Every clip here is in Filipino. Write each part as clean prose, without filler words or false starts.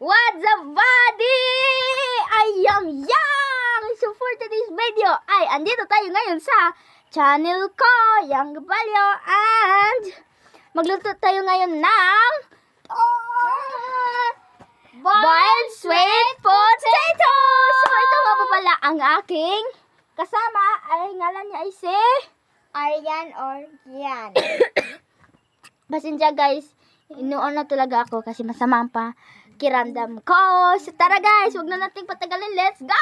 What's up, buddy? I am Yang! So for today's video ay andito tayo ngayon sa channel ko, Yang Gabalyo, and magluto tayo ngayon ng boiled sweet potato! So ito nga po pala ang aking kasama ay ngalan niya ay si Aryan or Yan. Pasensya guys, inuon na talaga ako kasi masama pa kiramdam ko. So tara guys, huwag na nating patagalin. Let's go!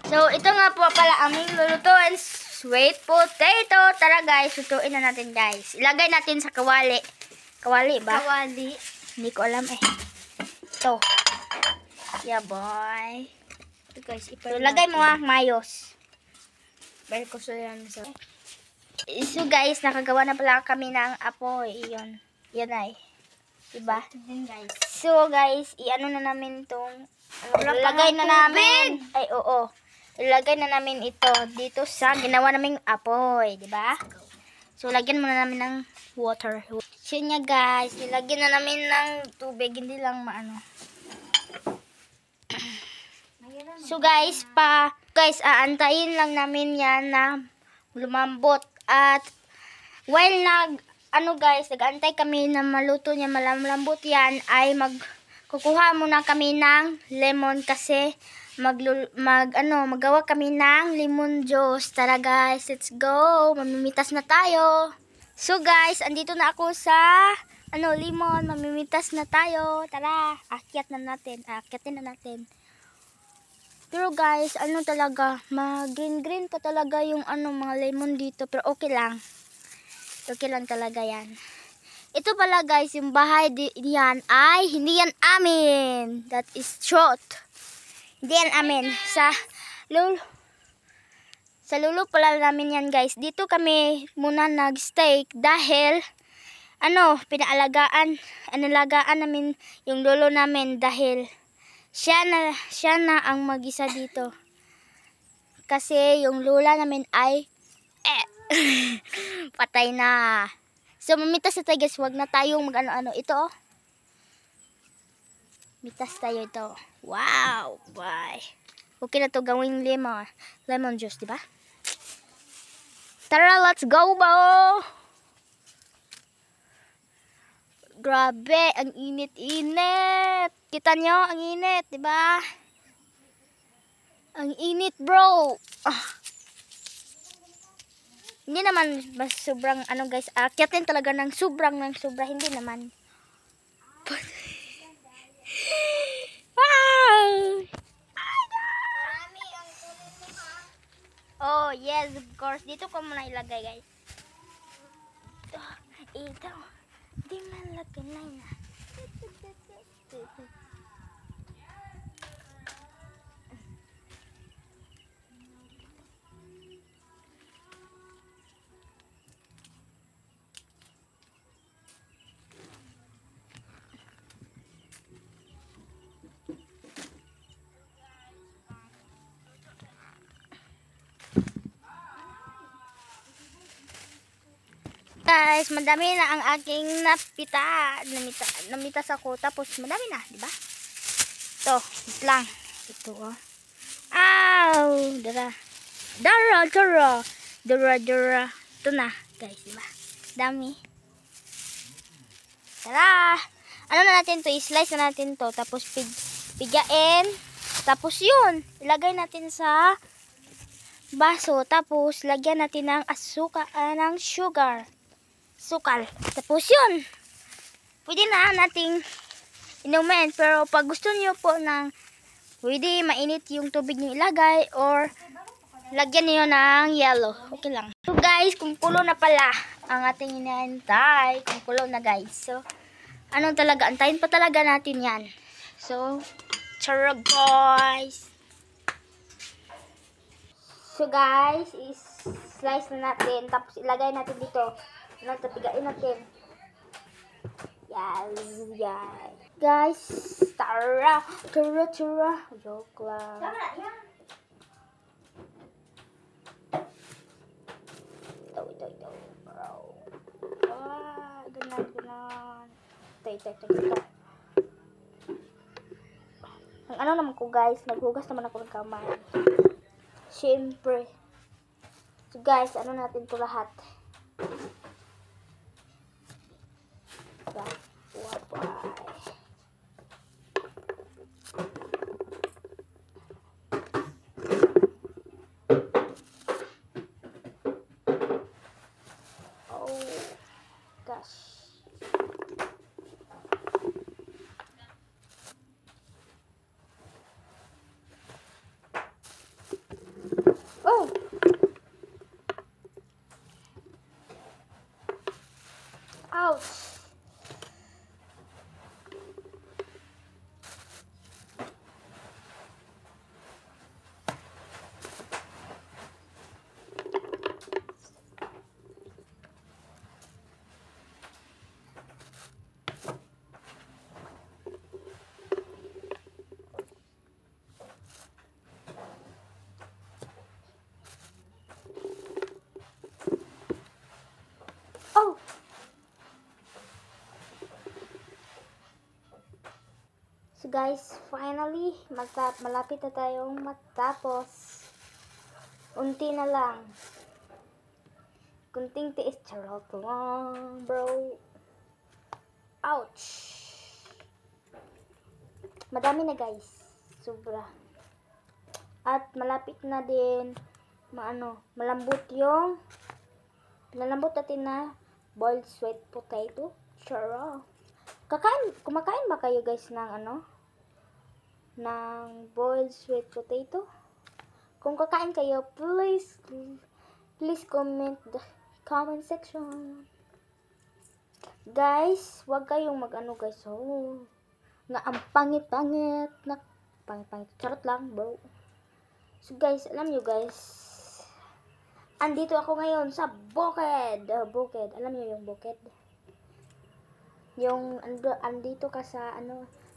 So ito nga po pala aming lulutuin, sweet potato. Tara guys, lutuin na natin guys. Ilagay natin sa kawali. Kawali ba? Kawali. Hindi ko alam eh. Ito. Yeah boy. Ito guys, So lagay mo mayos. Balik ko sa yan. So guys, nakagawa na pala kami ng apoy. Yun. Yan ay. Diba? Yan guys. So guys, iano na namin itong Wala pa ilagay ng na namin. Ay oo. Ilagay na namin ito dito sa ginawa naming apoy, di ba? So lagyan muna namin ng water. So nga guys, nilagyan na namin ng tubig, hindi lang maano. So guys, aantayin lang namin yan na lumambot at while nag-antay kami na maluto niya, malambot yan, ay magkukuha muna kami ng lemon kasi magawa kami ng lemon juice. Tara guys, let's go. Mamimitas na tayo. So guys, andito na ako sa lemon, mamimitas na tayo. Tara, akyatin na natin. Pero guys, talaga, green pa talaga yung mga lemon dito, pero okay lang. Okay lang talaga yan. Ito pala guys, yung bahay diyan ay hindi yan amin. That is truth. Hindi yan amin. Sa lulo pala namin yan guys. Dito kami muna nag-stay dahil pinalagaan namin yung lolo namin dahil siya na ang mag-isa dito. Kasi yung lola namin ay patay na. So mamitas na tayo guys, wag na tayong mag-ano. Ito mitas tayo ito. Wow, bye. Okay na to gawing lemon juice, di ba? Tara, let's go bo. Grabe, ang init-init. Kita nyo, ang init, di ba? Ang init, bro. Hindi naman sobrang guys, akyatin talaga ng sobra, hindi naman. Wow! Oh, yes, of course. Dito ko muna ilagay, guys. Ito. Di man lagay na yan. Guys, madami na ang aking namitas ako, tapos madami na, di ba? Ito, wait lang. Ito, oh. Ow! Dara. Ito na, guys, di ba? Dami. Tara! Na natin to? I-slice na natin to, tapos pigain. Tapos yun, ilagay natin sa baso, tapos lagyan natin ng ng sukal. Tapos yun, pwede na nating inumin. Pero pag gusto niyo po pwede mainit yung tubig niyo ilagay or lagyan niyo ng yellow. Okay lang. So guys, kumukulo na pala ang ating inaantay. Kumukulo na guys. So, antayin pa talaga natin yan. So, tara guys. So guys, is-slice na natin. Tapos ilagay natin dito. Pigain natin. Yes. Guys, tara. Joke lang. Ito, bro. Ganon. Ito. ano naman ko guys, naghugas naman ako ng kamay. Siyempre. So guys, ano natin to lahat. Wapay. Oh gosh. Oh. Ouch. Oh. So guys, finally, malapit na tayong matapos. Unti na lang. Kunting tiis. Charot lang, bro. Ouch. Madami na guys. Sobra. At malapit na din malambot yung lalambot natin na boiled sweet potato. Charot. Kumakain ba kayo guys ng ng boiled sweet potato? Kung kakain kayo, please comment the comment section. Guys, wag kayong guys. Nga ang pangit-pangit na pangit. Charot lang, bro. So guys, alam nyo guys, andito ako ngayon sa bukid. Bukid. Alam nyo yung bukid? Yung andito ka sa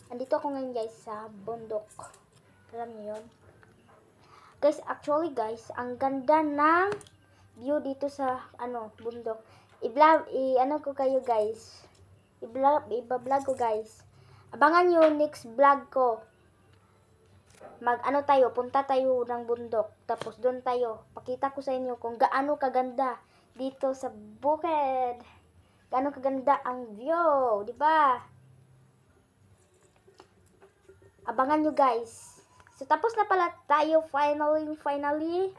andito ako ngayon guys sa bundok. Alam niyo yun? Guys, actually guys, ang ganda ng view dito sa bundok. I-vlog ko kayo guys. I-vlog ko guys. Abangan niyo next vlog ko. Punta tayo ng bundok. Tapos doon tayo. Pakita ko sa inyo kung gaano kaganda dito sa bukid. Gaano kaganda ang view, di ba? Abangan nyo guys. So tapos na pala tayo finally.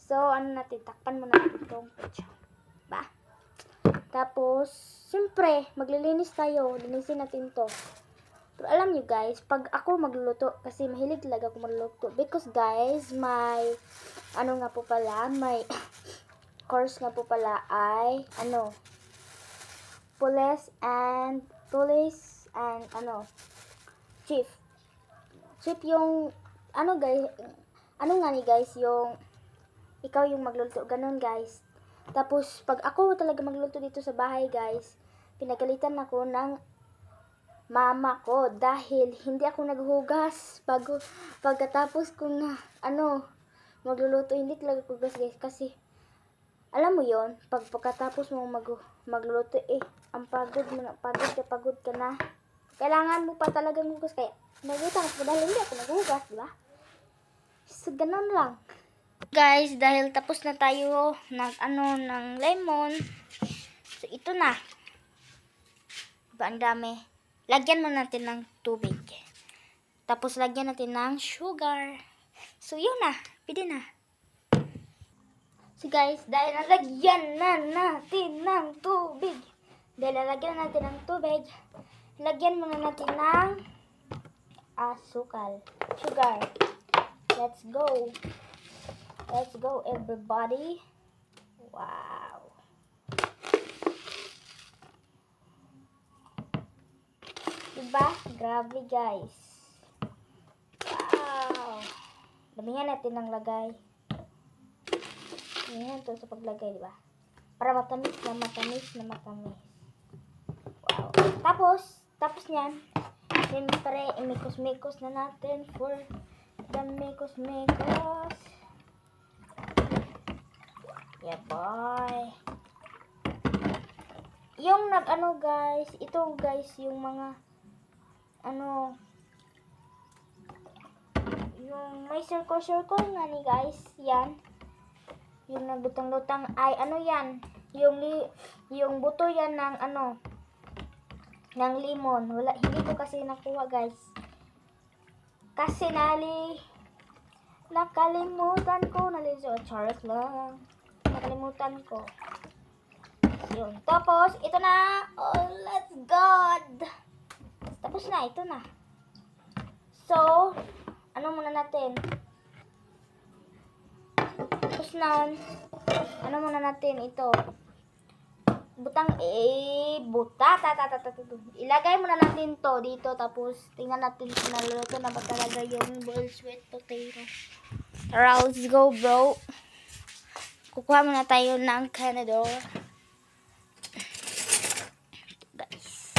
So natin, takpan mo natin itong picture. Ba? Tapos, siyempre, maglilinis tayo. Linisin natin to. Pero alam nyo guys, pag ako magluluto, kasi mahilig talaga ako magluluto. Because guys, may course nga po pala ay police and chief yung guys, yung ikaw yung magluluto, ganun guys. Tapos pag ako talaga magluluto dito sa bahay guys, pinagalitan ako ng mama ko dahil hindi ako naghugas pagkatapos ko na magluluto. Hindi talaga ako guys kasi alam mo yon, pagkatapos mo magluluto ang pagod ka na. Kailangan mo pa talaga maghugas, kaya nagluto ako dahil hindi ako naghugas, di ba? So ganun lang. Guys, dahil tapos na tayo ng lemon. So ito na. Diba ang dami? Lagyan mo natin ng tubig. Tapos lagyan natin ng sugar. So yun na, pwede na. So guys, dahil nalagyan na natin ng tubig. Lagyan muna natin ng sugar. Let's go everybody. Wow. Diba? Grabe guys. Wow. Damihan natin ng lagay. Yan to sa paglagay, diba? Para matamis na matamis. Wow. Tapos niyan, siyempre, imikos-mikos na natin for the mikos-mikos. Yeah, boy. Yung guys, ito guys, yung mga yung may circle-circle nga ni guys. Yan. Yung naglutang-lutang ay ano yan? Yung buto yan ng ano? Ng limon. Wala, hindi ko kasi nakuha guys. Kasi nakalimutan ko. Charot lang. Nakalimutan ko. Yun. Tapos, ito na. Oh, let's go. Tapos na, ito na. So, ano muna natin? Tapos na, ano muna natin ito? Ilagay muna natin to dito. Tapos, tingnan natin kung naluluto na ba talaga yung boiled sweet potato. Tara, let's go, bro. Kukuha muna tayo ng kanador. Guys.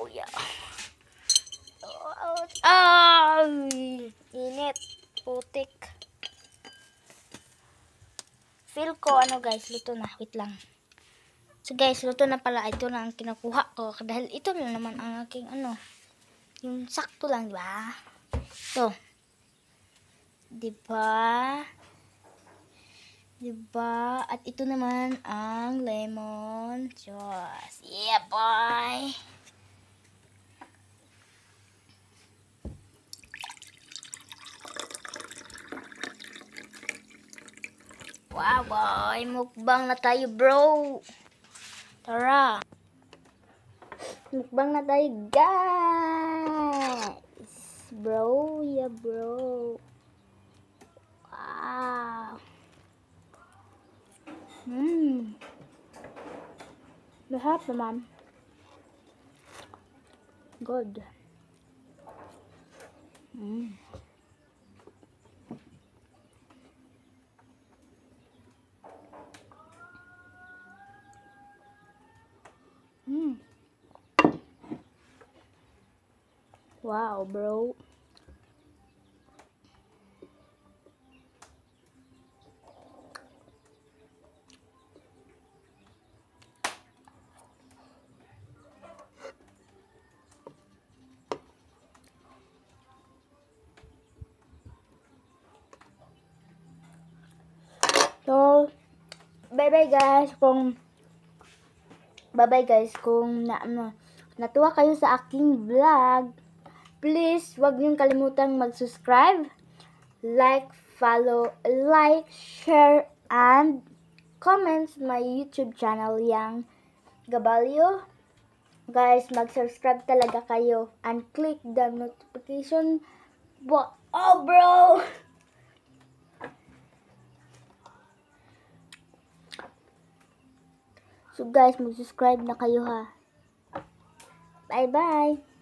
Oh, yeah. Ay! Init. Putik. Feel ko, ano guys, luto na. Wait lang. So guys, luto na pala. Ito na ang kinukuha ko. Dahil ito lang naman ang aking ano. Yung sakto lang, diba? So. Diba? Diba? At ito naman ang lemon juice. Yeah, boy! Wow, boy! Mukbang na tayo, bro! Tara! Mukbang na tayo, guys! Bro, yeah, bro! Wow! Lahat naman. Good. Wow, bro. So, bye-bye guys kung natuwa kayo sa aking vlog. Please, wag niyong kalimutang mag-subscribe, share, and comment my YouTube channel yang Gabalyo. Guys, mag-subscribe talaga kayo and click the notification button. Oh, bro! So guys, mag-subscribe na kayo ha. Bye-bye!